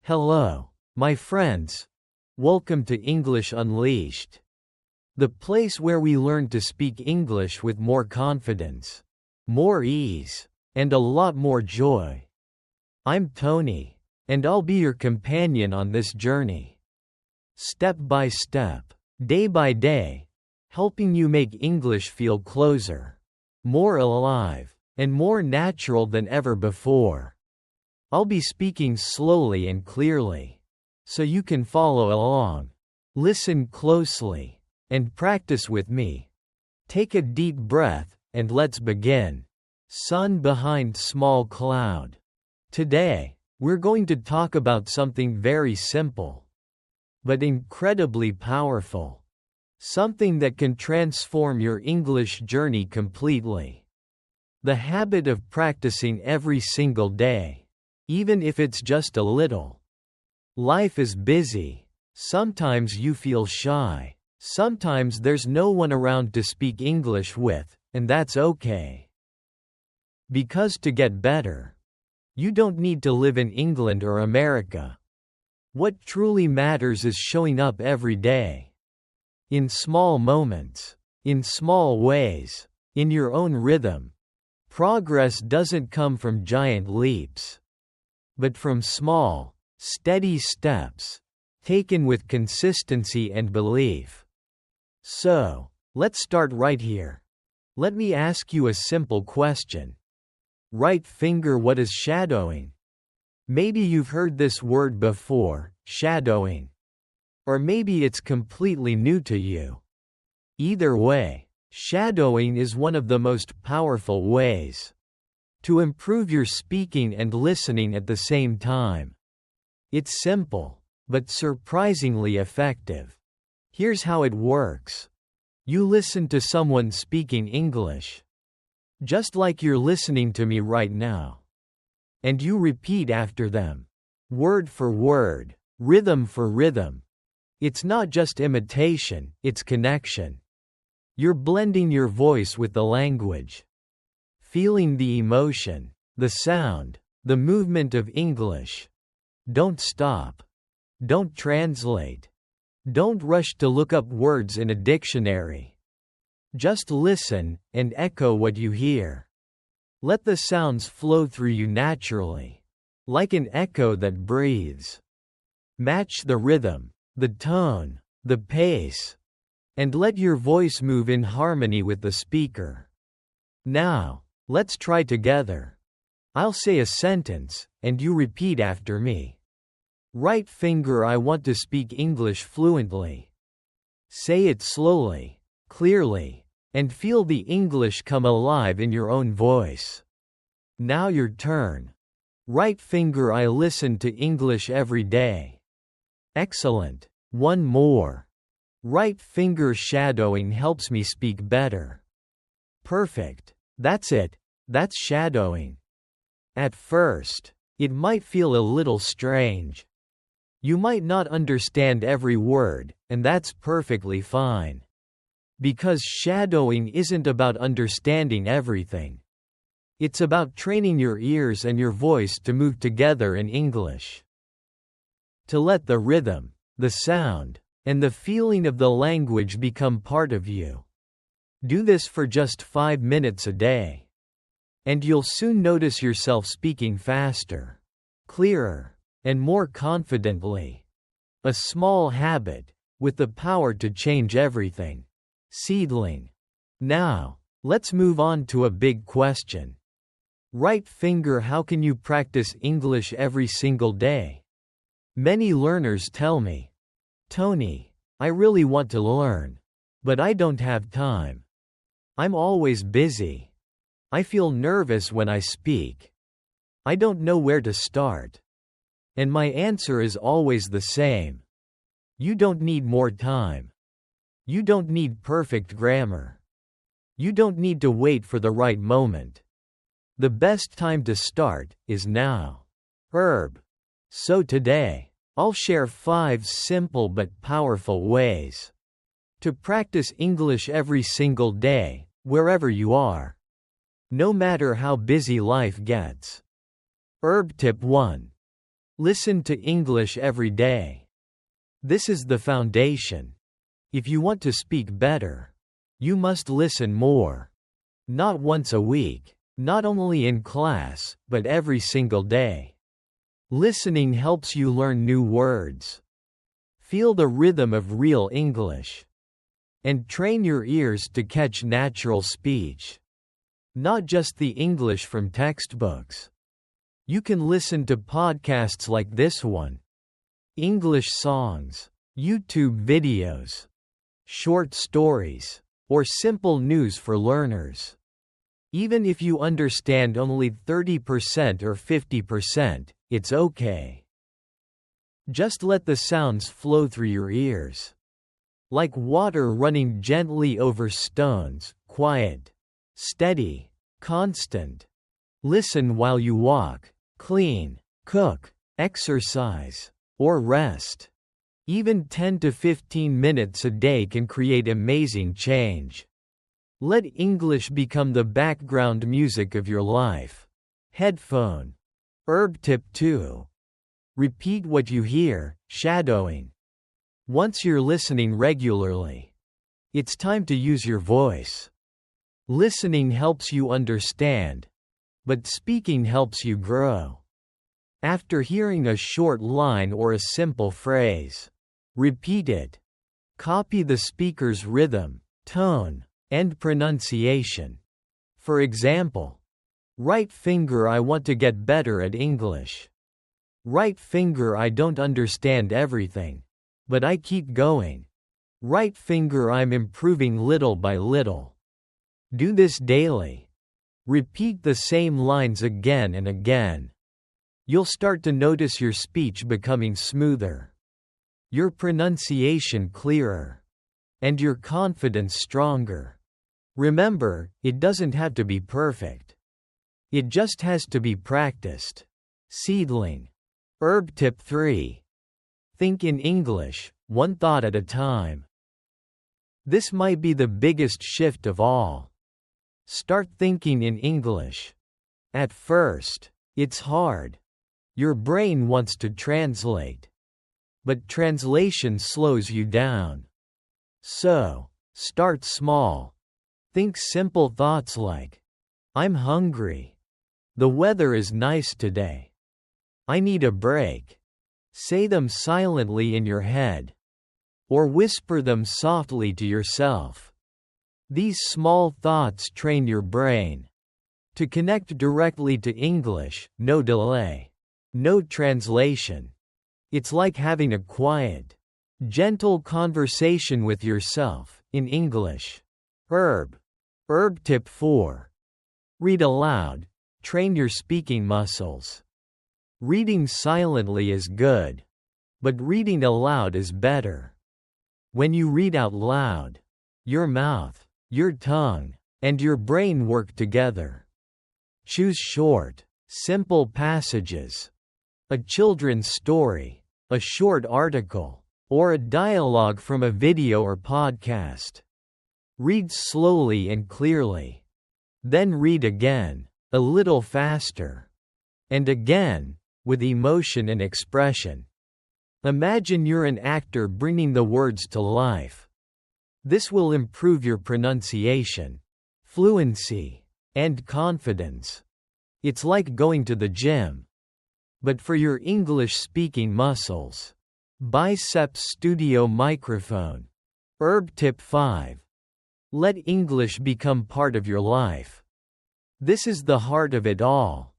Hello, my friends. Welcome to English Unleashed, the place where we learn to speak English with more confidence, more ease, and a lot more joy. I'm Tony, and I'll be your companion on this journey. Step by step, day by day, helping you make English feel closer, more alive, and more natural than ever before. I'll be speaking slowly and clearly, so you can follow along. Listen closely, and practice with me. Take a deep breath, and let's begin. Sun behind small cloud. Today, we're going to talk about something very simple, but incredibly powerful. Something that can transform your English journey completely. The habit of practicing every single day. Even if it's just a little. Life is busy. Sometimes you feel shy. Sometimes there's no one around to speak English with, and that's okay. Because to get better, you don't need to live in England or America. What truly matters is showing up every day. In small moments, in small ways, in your own rhythm. Progress doesn't come from giant leaps, but from small, steady steps, taken with consistency and belief. So, let's start right here. Let me ask you a simple question. Right finger, what is shadowing? Maybe you've heard this word before, shadowing. Or maybe it's completely new to you. Either way, shadowing is one of the most powerful ways to improve your speaking and listening at the same time. It's simple, but surprisingly effective. Here's how it works. You listen to someone speaking English, just like you're listening to me right now. And you repeat after them. Word for word, rhythm for rhythm. It's not just imitation, it's connection. You're blending your voice with the language. Feeling the emotion, the sound, the movement of English. Don't stop. Don't translate. Don't rush to look up words in a dictionary. Just listen, and echo what you hear. Let the sounds flow through you naturally, like an echo that breathes. Match the rhythm, the tone, the pace, and let your voice move in harmony with the speaker. Now, let's try together. I'll say a sentence, and you repeat after me. Right finger, I want to speak English fluently. Say it slowly, clearly, and feel the English come alive in your own voice. Now your turn. Right finger, I listen to English every day. Excellent. One more. Right finger, shadowing helps me speak better. Perfect. That's it. That's shadowing. At first, it might feel a little strange. You might not understand every word, and that's perfectly fine. Because shadowing isn't about understanding everything. It's about training your ears and your voice to move together in English. To let the rhythm, the sound, and the feeling of the language become part of you. Do this for just 5 minutes a day. And you'll soon notice yourself speaking faster, clearer, and more confidently. A small habit, with the power to change everything. Seedling. Now, let's move on to a big question. Right finger, how can you practice English every single day? Many learners tell me, Tony, I really want to learn, but I don't have time. I'm always busy. I feel nervous when I speak. I don't know where to start. And my answer is always the same. You don't need more time. You don't need perfect grammar. You don't need to wait for the right moment. The best time to start is now. So today, I'll share 5 simple but powerful ways to practice English every single day, wherever you are. No matter how busy life gets. Tip 1. Listen to English every day. This is the foundation. If you want to speak better, you must listen more. Not once a week, not only in class, but every single day. Listening helps you learn new words. Feel the rhythm of real English. And train your ears to catch natural speech. Not just the English from textbooks. You can listen to podcasts like this one. English songs, YouTube videos, short stories, or simple news for learners. Even if you understand only 30% or 50%, it's okay. Just let the sounds flow through your ears. Like water running gently over stones, quiet, steady, constant. Listen while you walk, clean, cook, exercise, or rest. Even 10 to 15 minutes a day can create amazing change. Let English become the background music of your life. Headphone. Tip 2. Repeat what you hear, shadowing. Once you're listening regularly, it's time to use your voice. Listening helps you understand, but speaking helps you grow. After hearing a short line or a simple phrase, repeat it. Copy the speaker's rhythm, tone, and pronunciation. For example, right finger, I want to get better at English. Right finger, I don't understand everything, but I keep going. Right finger, I'm improving little by little. Do this daily. Repeat the same lines again and again. You'll start to notice your speech becoming smoother, your pronunciation clearer, and your confidence stronger. Remember, it doesn't have to be perfect. It just has to be practiced. Seedling. Tip 3. Think in English, one thought at a time. This might be the biggest shift of all. Start thinking in English. At first, it's hard. Your brain wants to translate. But translation slows you down. So, start small. Think simple thoughts like, I'm hungry. The weather is nice today. I need a break. Say them silently in your head. Or whisper them softly to yourself. These small thoughts train your brain to connect directly to English, no delay, no translation. It's like having a quiet, gentle conversation with yourself, in English. Tip 4. Read aloud. Train your speaking muscles. Reading silently is good, but reading aloud is better. When you read out loud, your mouth, your tongue, and your brain work together. Choose short, simple passages. A children's story, a short article, or a dialogue from a video or podcast. Read slowly and clearly. Then read again, a little faster. And again, with emotion and expression. Imagine you're an actor bringing the words to life. This will improve your pronunciation, fluency, and confidence. It's like going to the gym. But for your English speaking muscles. Biceps Studio Microphone. Tip 5. Let English become part of your life. This is the heart of it all.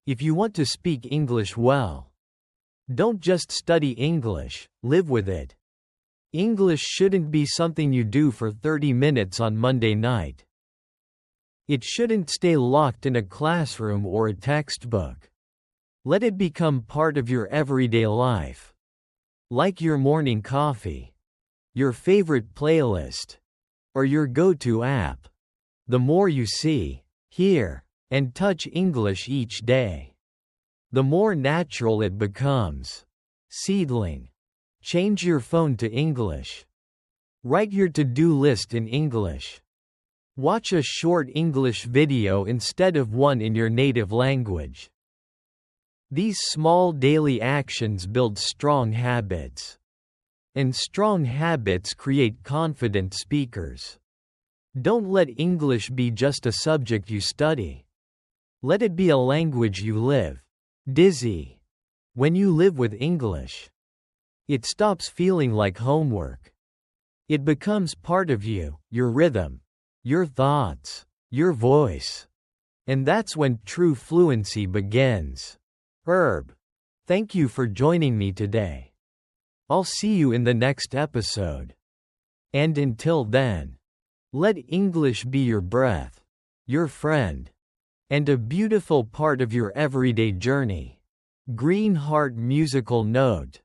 If you want to speak English well, don't just study English, live with it. English shouldn't be something you do for 30 minutes on Monday night. It shouldn't stay locked in a classroom or a textbook. Let it become part of your everyday life. Like your morning coffee, your favorite playlist, or your go-to app. The more you see, hear, and touch English each day, the more natural it becomes. Seedling. Change your phone to English. Write your to-do list in English. Watch a short English video instead of one in your native language. These small daily actions build strong habits. And strong habits create confident speakers. Don't let English be just a subject you study. Let it be a language you live. Dizzy. When you live with English, it stops feeling like homework. It becomes part of you, your rhythm, your thoughts, your voice. And that's when true fluency begins. Herb. Thank you for joining me today. I'll see you in the next episode. And until then, let English be your breath, your friend, and a beautiful part of your everyday journey. Green Heart Musical Note.